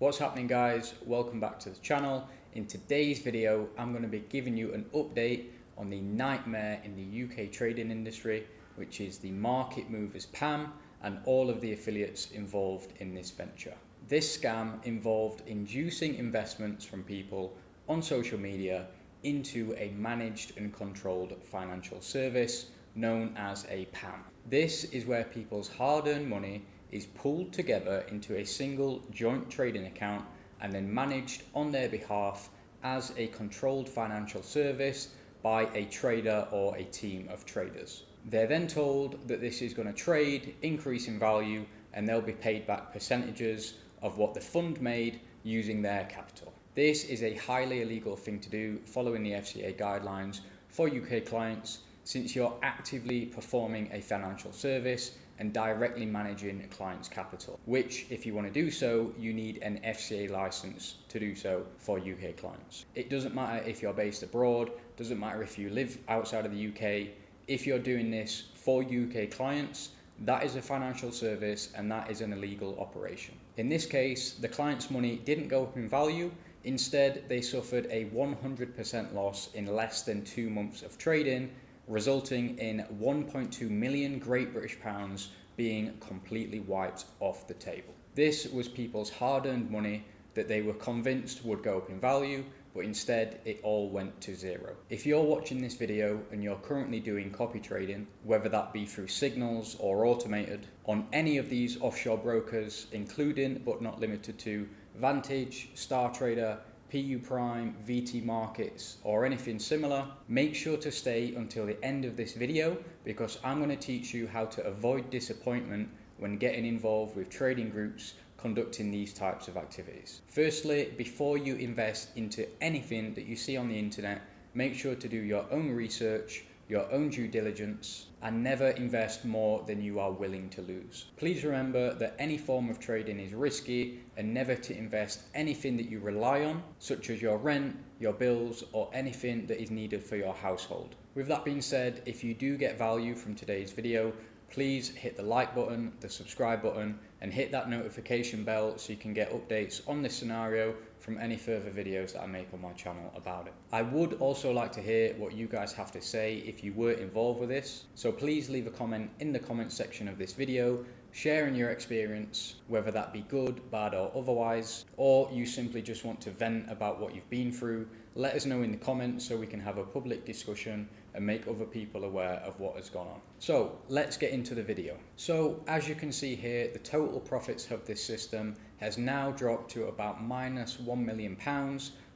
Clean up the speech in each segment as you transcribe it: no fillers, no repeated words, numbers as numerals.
What's happening, guys? Welcome back to the channel. In today's video, I'm going to be giving you an update on the nightmare in the UK trading industry, which is the market movers PAMM and all of the affiliates involved in this venture. This scam involved inducing investments from people on social media into a managed and controlled financial service known as a PAMM. This is where people's hard-earned money is pooled together into a single joint trading account and then managed on their behalf as a controlled financial service by a trader or a team of traders. They're then told that this is going to trade, increase in value, and they'll be paid back percentages of what the fund made using their capital. This is a highly illegal thing to do following the FCA guidelines for UK clients, since you're actively performing a financial service and directly managing a client's capital, which, if you want to do so, you need an FCA license to do so for UK clients. It doesn't matter if you're based abroad, doesn't matter if you live outside of the UK, if you're doing this for UK clients, that is a financial service and that is an illegal operation. In this case, the client's money didn't go up in value. Instead, they suffered a 100% loss in less than 2 months of trading, resulting in 1.2 million Great British pounds being completely wiped off the table. This was people's hard-earned money that they were convinced would go up in value, but instead it all went to zero. If you're watching this video and you're currently doing copy trading, whether that be through signals or automated, on any of these offshore brokers, including but not limited to Vantage, Star Trader, PU Prime, VT Markets, or anything similar, make sure to stay until the end of this video, because I'm going to teach you how to avoid disappointment when getting involved with trading groups conducting these types of activities. Firstly, before you invest into anything that you see on the internet, make sure to do your own research, your own due diligence, and never invest more than you are willing to lose. Please remember that any form of trading is risky, and never to invest anything that you rely on, such as your rent, your bills, or anything that is needed for your household. With that being said, if you do get value from today's video, please hit the like button, the subscribe button, and hit that notification bell so you can get updates on this scenario from any further videos that I make on my channel about it. I would also like to hear what you guys have to say if you were involved with this. So please leave a comment in the comment section of this video, sharing your experience, whether that be good, bad, or otherwise, or you simply just want to vent about what you've been through. Let us know in the comments so we can have a public discussion and make other people aware of what has gone on. So let's get into the video. So as you can see here, the total profits of this system has now dropped to about minus £1 million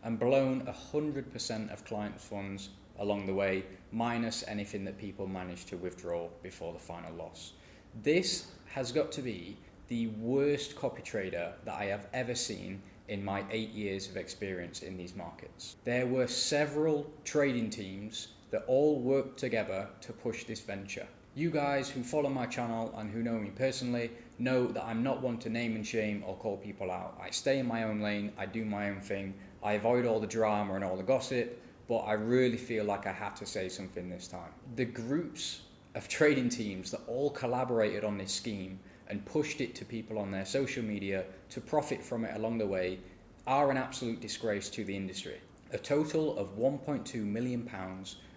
and blown 100% of clients' funds along the way, minus anything that people managed to withdraw before the final loss. This has got to be the worst copy trader that I have ever seen in my 8 years of experience in these markets. There were several trading teams that all worked together to push this venture. You guys who follow my channel and who know me personally know that I'm not one to name and shame or call people out. I stay in my own lane, I do my own thing, I avoid all the drama and all the gossip, but I really feel like I had to say something this time. The groups of trading teams that all collaborated on this scheme and pushed it to people on their social media to profit from it along the way are an absolute disgrace to the industry. A total of £1.2 million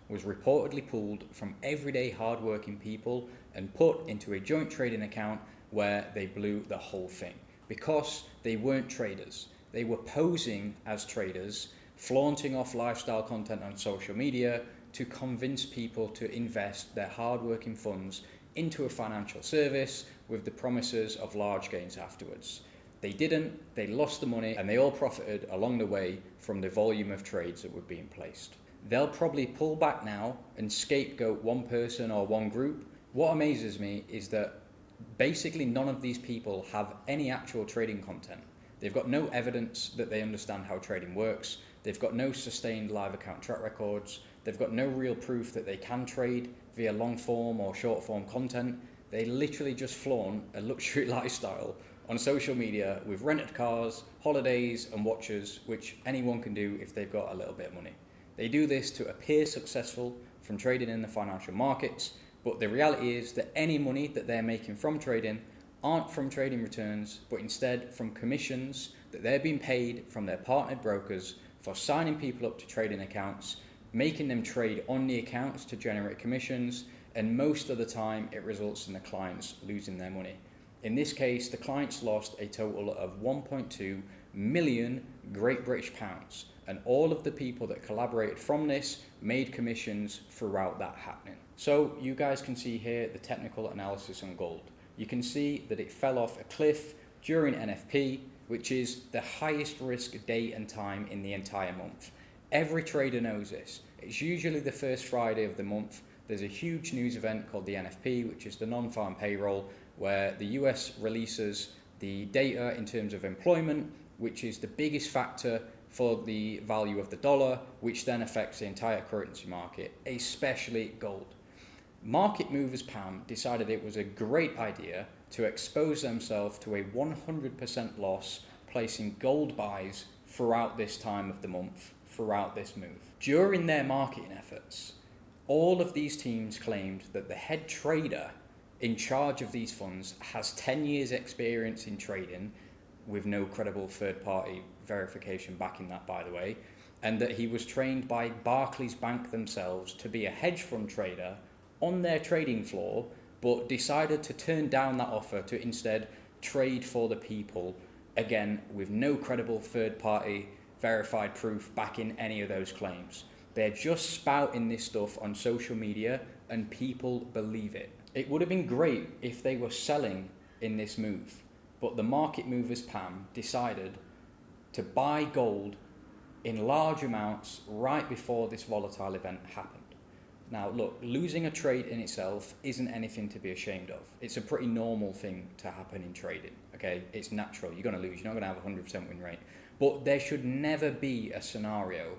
was reportedly pulled from everyday hard-working people and put into a joint trading account where they blew the whole thing because they weren't traders. They were posing as traders, flaunting off lifestyle content on social media to convince people to invest their hard-working funds into a financial service with the promises of large gains afterwards. They didn't, they lost the money, and they all profited along the way from the volume of trades that were being placed. They'll probably pull back now and scapegoat one person or one group. What amazes me is that basically none of these people have any actual trading content. They've got no evidence that they understand how trading works. They've got no sustained live account track records. They've got no real proof that they can trade via long form or short form content. They literally just flaunt a luxury lifestyle on social media with rented cars, holidays and watches, which anyone can do if they've got a little bit of money. They do this to appear successful from trading in the financial markets, but the reality is that any money that they're making from trading aren't from trading returns, but instead from commissions that they're being paid from their partnered brokers for signing people up to trading accounts, making them trade on the accounts to generate commissions, and most of the time it results in the clients losing their money. In this case, the clients lost a total of 1.2 million Great British pounds, and all of the people that collaborated from this made commissions throughout that happening. So you guys can see here the technical analysis on gold. You can see that it fell off a cliff during NFP, which is the highest risk date and time in the entire month. Every trader knows this. It's usually the first Friday of the month. There's a huge news event called the NFP, which is the non-farm payroll, where the US releases the data in terms of employment, which is the biggest factor for the value of the dollar, which then affects the entire currency market, especially gold. Market movers PAMM decided it was a great idea to expose themselves to a 100% loss, placing gold buys throughout this time of the month, throughout this move. During their marketing efforts, all of these teams claimed that the head trader in charge of these funds has 10 years experience in trading, with no credible third-party verification backing that, by the way, and that he was trained by Barclays Bank themselves to be a hedge fund trader on their trading floor, but decided to turn down that offer to instead trade for the people, again with no credible third-party verified proof backing any of those claims. They're just spouting this stuff on social media and people believe it. It would have been great if they were selling in this move, but the market movers PAMM decided to buy gold in large amounts right before this volatile event happened. Now look, losing a trade in itself isn't anything to be ashamed of. It's a pretty normal thing to happen in trading, okay? It's natural, you're gonna lose, you're not gonna have a 100% win rate. But there should never be a scenario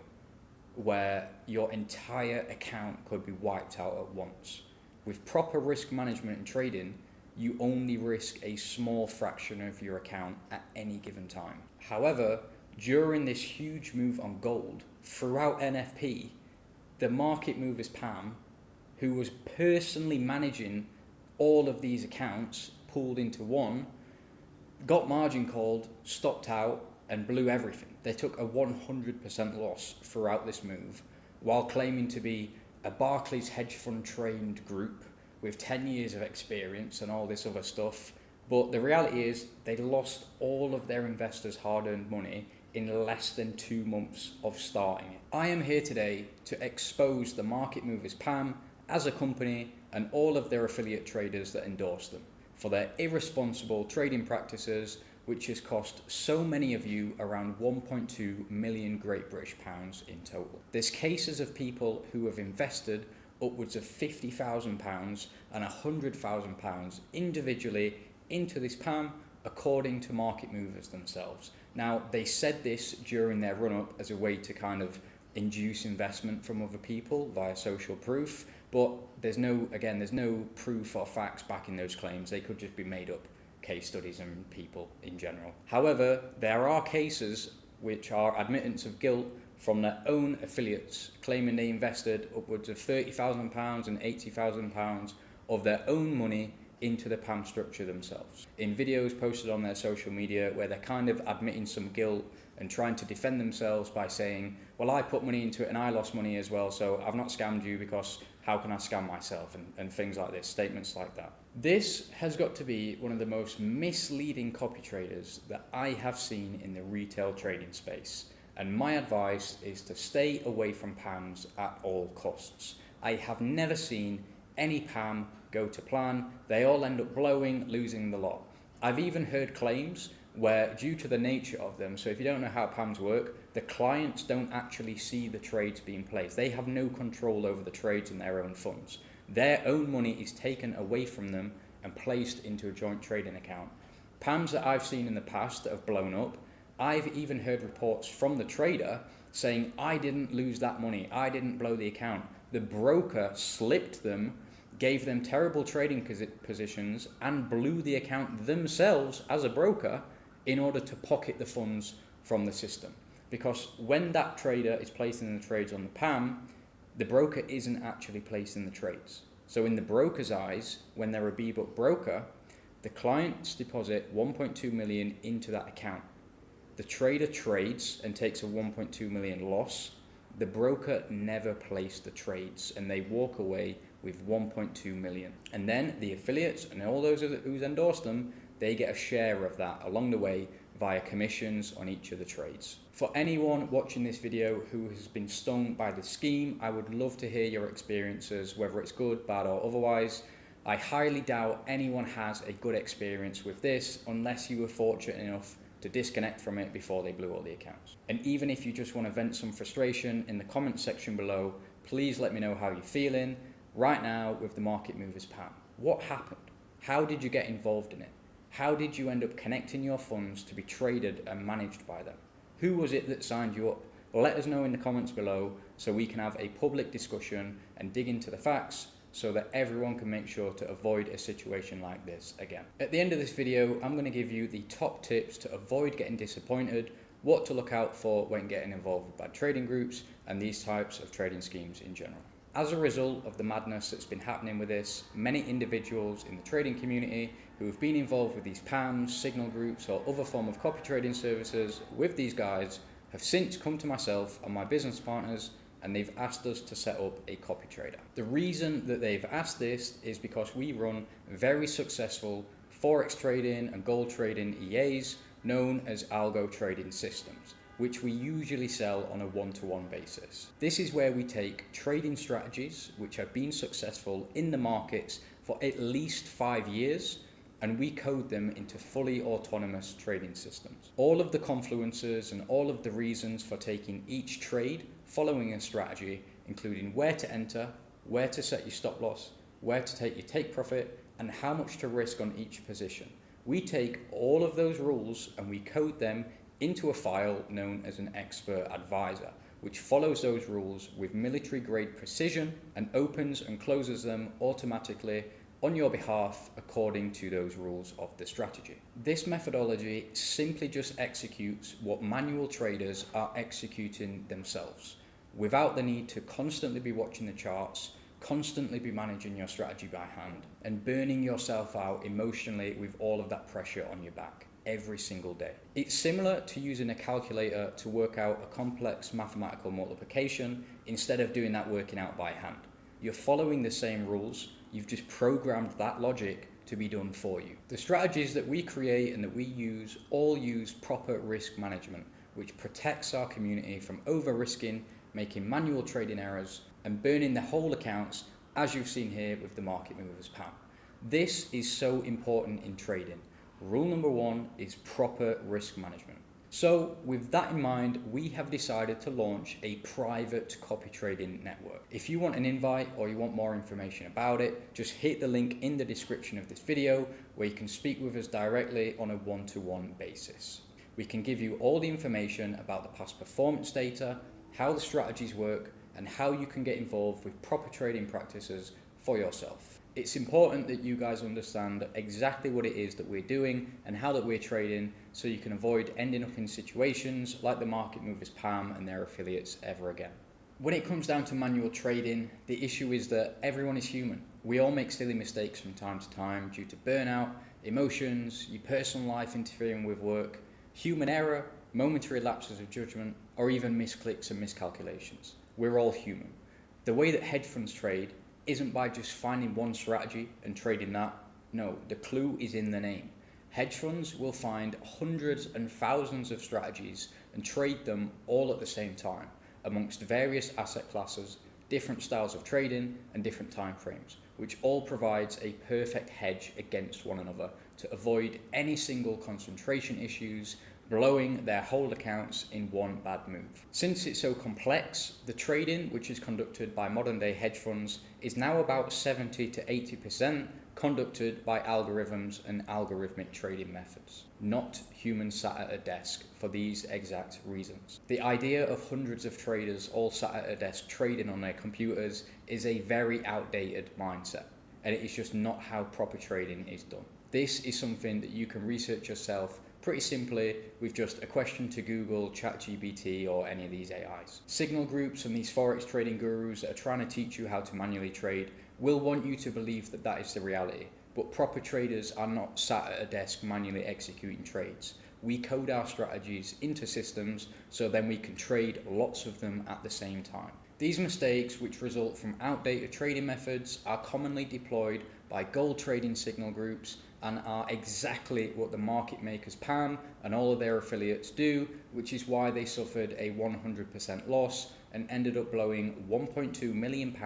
where your entire account could be wiped out at once. With proper risk management in trading, you only risk a small fraction of your account at any given time. However, during this huge move on gold, throughout NFP, the market movers PAMM, who was personally managing all of these accounts pooled into one, got margin called, stopped out, and blew everything. They took a 100% loss throughout this move, while claiming to be a Barclays hedge fund trained group with 10 years of experience and all this other stuff. But the reality is they lost all of their investors' hard-earned money in less than 2 months of starting it. I am here today to expose the market movers PAMM as a company and all of their affiliate traders that endorse them for their irresponsible trading practices, which has cost so many of you around 1.2 million Great British pounds in total. There's cases of people who have invested upwards of £50,000 and £100,000 individually into this PAMM, according to market movers themselves. Now, they said this during their run-up as a way to kind of induce investment from other people via social proof, but there's no proof or facts backing those claims. They could just be made up case studies and people in general. However, there are cases which are admittance of guilt from their own affiliates, claiming they invested upwards of £30,000 and £80,000 of their own money into the PAMM structure themselves. In videos posted on their social media where they're kind of admitting some guilt and trying to defend themselves by saying, well, I put money into it and I lost money as well, so I've not scammed you because how can I scam myself, and things like this, statements like that. This has got to be one of the most misleading copy traders that I have seen in the retail trading space. And my advice is to stay away from PAMMs at all costs. I have never seen any PAMM go to plan. They all end up blowing, losing the lot. I've even heard claims where, due to the nature of them, so if you don't know how PAMMs work, the clients don't actually see the trades being placed. They have no control over the trades in their own funds. Their own money is taken away from them and placed into a joint trading account. PAMMs that I've seen in the past that have blown up, I've even heard reports from the trader saying, I didn't lose that money, I didn't blow the account. The broker slipped them, gave them terrible trading positions, and blew the account themselves as a broker in order to pocket the funds from the system. Because when that trader is placing the trades on the PAMM, the broker isn't actually placing the trades. So in the broker's eyes, when they're a B-Book broker, the clients deposit 1.2 million into that account. the trader trades and takes a 1.2 million loss, the broker never placed the trades and they walk away with 1.2 million. And then the affiliates and all those who's endorsed them, they get a share of that along the way via commissions on each of the trades. For anyone watching this video who has been stung by the scheme, I would love to hear your experiences, whether it's good, bad, or otherwise. I highly doubt anyone has a good experience with this unless you were fortunate enough to disconnect from it before they blew all the accounts. And even if you just want to vent some frustration in the comments section below, please let me know how you're feeling right now with the market movers PAMM. What happened? How did you get involved in it? How did you end up connecting your funds to be traded and managed by them? Who was it that signed you up? Let us know in the comments below so we can have a public discussion and dig into the facts so that everyone can make sure to avoid a situation like this again. At the end of this video, I'm going to give you the top tips to avoid getting disappointed, what to look out for when getting involved with bad trading groups and these types of trading schemes in general. As a result of the madness that's been happening with this, many individuals in the trading community who have been involved with these PAMMs, signal groups, or other form of copy trading services with these guys have since come to myself and my business partners and they've asked us to set up a copy trader. The reason that they've asked this is because we run very successful Forex trading and gold trading EAs known as algo trading systems, which we usually sell on a one-to-one basis. This is where we take trading strategies which have been successful in the markets for at least 5 years and we code them into fully autonomous trading systems. All of the confluences and all of the reasons for taking each trade following a strategy, including where to enter, where to set your stop loss, where to take your take profit, and how much to risk on each position. We take all of those rules and we code them into a file known as an expert advisor, which follows those rules with military grade precision and opens and closes them automatically on your behalf according to those rules of the strategy. This methodology simply just executes what manual traders are executing themselves without the need to constantly be watching the charts, constantly be managing your strategy by hand, and burning yourself out emotionally with all of that pressure on your back every single day. It's similar to using a calculator to work out a complex mathematical multiplication instead of doing that working out by hand. You're following the same rules, you've just programmed that logic to be done for you. The strategies that we create and that we use all use proper risk management, which protects our community from over-risking, making manual trading errors, and burning their whole accounts, as you've seen here with the market movers PAMM. This is so important in trading. Rule number 1 is proper risk management. So with that in mind, we have decided to launch a private copy trading network. If you want an invite or you want more information about it, just hit the link in the description of this video where you can speak with us directly on a one-to-one basis. We can give you all the information about the past performance data, how the strategies work, and how you can get involved with proper trading practices for yourself. It's important that you guys understand exactly what it is that we're doing and how that we're trading so you can avoid ending up in situations like the market movers PAMM and their affiliates ever again. When it comes down to manual trading, the issue is that everyone is human. We all make silly mistakes from time to time due to burnout, emotions, your personal life interfering with work, human error, momentary lapses of judgment, or even misclicks and miscalculations. We're all human. The way that hedge funds trade isn't by just finding one strategy and trading that. No, the clue is in the name. Hedge funds will find hundreds and thousands of strategies and trade them all at the same time amongst various asset classes, different styles of trading and different time frames, which all provides a perfect hedge against one another to avoid any single concentration issues blowing their whole accounts in one bad move. Since it's so complex, the trading, which is conducted by modern day hedge funds, is now about 70 to 80% conducted by algorithms and algorithmic trading methods, not humans sat at a desk for these exact reasons. The idea of hundreds of traders all sat at a desk trading on their computers is a very outdated mindset, and it is just not how proper trading is done. This is something that you can research yourself pretty simply with just a question to Google, ChatGPT, or any of these AIs. Signal groups and these Forex trading gurus that are trying to teach you how to manually trade will want you to believe that that is the reality, but proper traders are not sat at a desk manually executing trades. we code our strategies into systems so then we can trade lots of them at the same time. These mistakes, which result from outdated trading methods, are commonly deployed by gold trading signal groups and are exactly what the market makers PAMM and all of their affiliates do, which is why they suffered a 100% loss and ended up blowing £1.2 million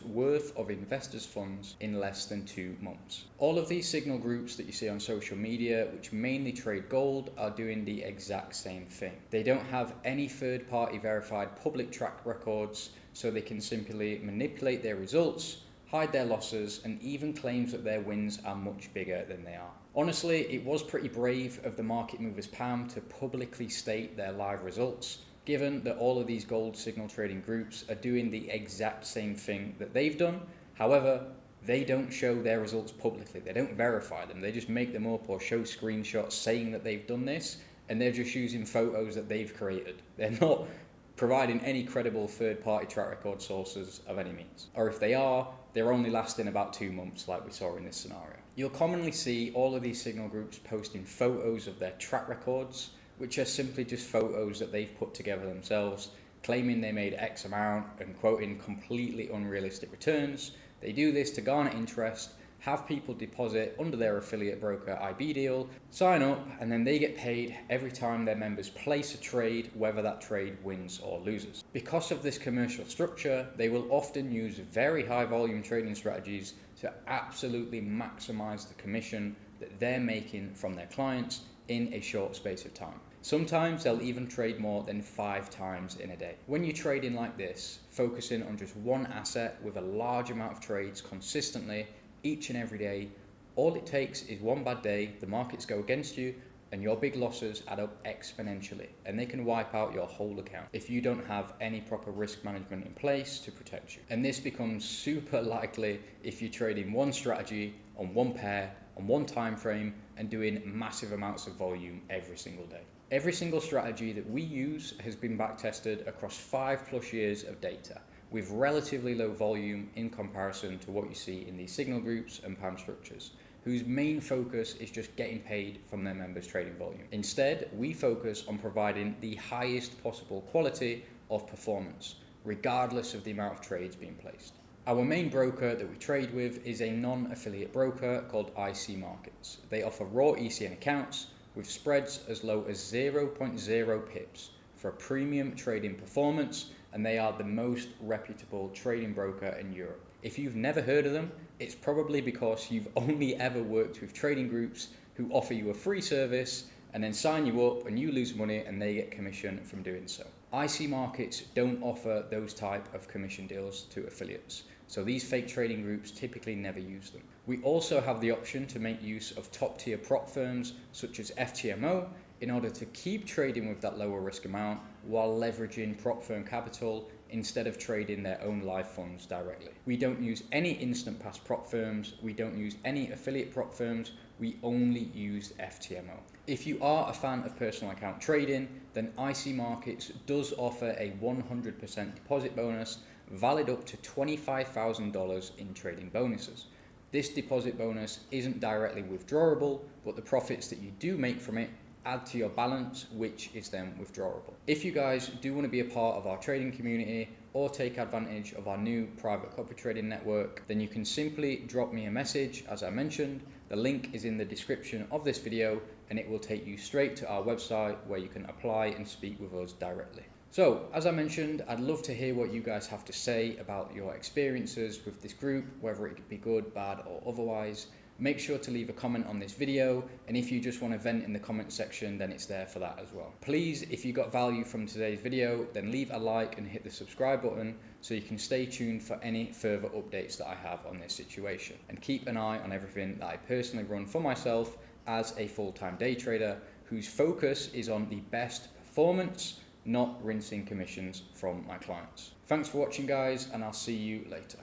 worth of investors' funds in less than 2 months. All of these signal groups that you see on social media, which mainly trade gold, are doing the exact same thing. They don't have any third-party verified public track records, so they can simply manipulate their results, hide their losses, and even claims that their wins are much bigger than they are. Honestly, it was pretty brave of the market movers PAMM to publicly state their live results, given that all of these gold signal trading groups are doing the exact same thing that they've done. However, they don't show their results publicly. They don't verify them. They just make them up or show screenshots saying that they've done this, and they're just using photos that they've created. They're not providing any credible third-party track record sources of any means. Or if they are, they're only lasting about 2 months like we saw in this scenario. You'll commonly see all of these signal groups posting photos of their track records, which are simply just photos that they've put together themselves, claiming they made X amount and quoting completely unrealistic returns. They do this to garner interest, have people deposit under their affiliate broker IB deal, sign up, and then they get paid every time their members place a trade, whether that trade wins or loses. Because of this commercial structure, they will often use very high volume trading strategies to absolutely maximize the commission that they're making from their clients in a short space of time. Sometimes they'll even trade more than 5 times in a day. When you're trading like this, focusing on just one asset with a large amount of trades consistently, each and every day, all it takes is one bad day, the markets go against you, and your big losses add up exponentially, and they can wipe out your whole account if you don't have any proper risk management in place to protect you. And this becomes super likely if you're trading one strategy on one pair, on one time frame, and doing massive amounts of volume every single day. Every single strategy that we use has been back tested across 5+ years of data, with relatively low volume in comparison to what you see in these signal groups and PAMM structures, whose main focus is just getting paid from their members' trading volume. Instead, we focus on providing the highest possible quality of performance, regardless of the amount of trades being placed. Our main broker that we trade with is a non-affiliate broker called IC Markets. They offer raw ECN accounts with spreads as low as 0.0 pips for a premium trading performance, and they are the most reputable trading broker in Europe. If you've never heard of them, it's probably because you've only ever worked with trading groups who offer you a free service and then sign you up and you lose money and they get commission from doing so. IC Markets don't offer those type of commission deals to affiliates, so these fake trading groups typically never use them. We also have the option to make use of top tier prop firms such as FTMO in order to keep trading with that lower risk amount while leveraging prop firm capital instead of trading their own live funds directly. We don't use any instant pass prop firms, we don't use any affiliate prop firms, we only use FTMO. If you are a fan of personal account trading, then IC Markets does offer a 100% deposit bonus, valid up to $25,000 in trading bonuses. This deposit bonus isn't directly withdrawable, but the profits that you do make from it add to your balance, which is then withdrawable. If you guys do want to be a part of our trading community or take advantage of our new private copy trading network, then you can simply drop me a message. As I mentioned, the link is in the description of this video and it will take you straight to our website where you can apply and speak with us directly. So, as I mentioned, I'd love to hear what you guys have to say about your experiences with this group, whether it could be good, bad, or otherwise. Make sure to leave a comment on this video, and if you just want to vent in the comment section, then it's there for that as well. Please, if you got value from today's video, then leave a like and hit the subscribe button so you can stay tuned for any further updates that I have on this situation. And keep an eye on everything that I personally run for myself as a full-time day trader whose focus is on the best performance, not rinsing commissions from my clients. Thanks for watching, guys, and I'll see you later.